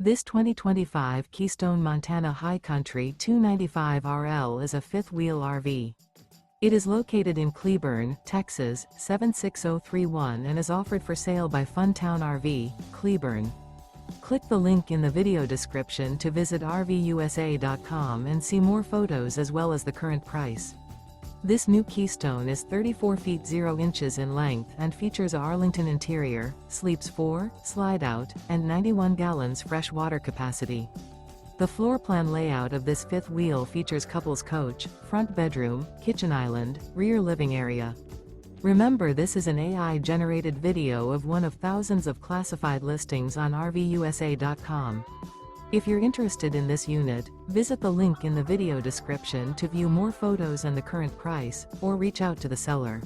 This 2025 Keystone Montana High Country 295RL is a fifth-wheel RV. It is located in Cleburne, Texas, 76031 and is offered for sale by Funtown RV, Cleburne. Click the link in the video description to visit RVUSA.com and see more photos as well as the current price. This new Keystone is 34 feet 0 inches in length and features a Arlington interior, sleeps 4, slide-out, and 91 gallons fresh water capacity. The floor plan layout of this fifth wheel features couples coach, front bedroom, kitchen island, rear living area. Remember, this is an AI-generated video of one of thousands of classified listings on RVUSA.com. If you're interested in this unit, visit the link in the video description to view more photos and the current price, or reach out to the seller.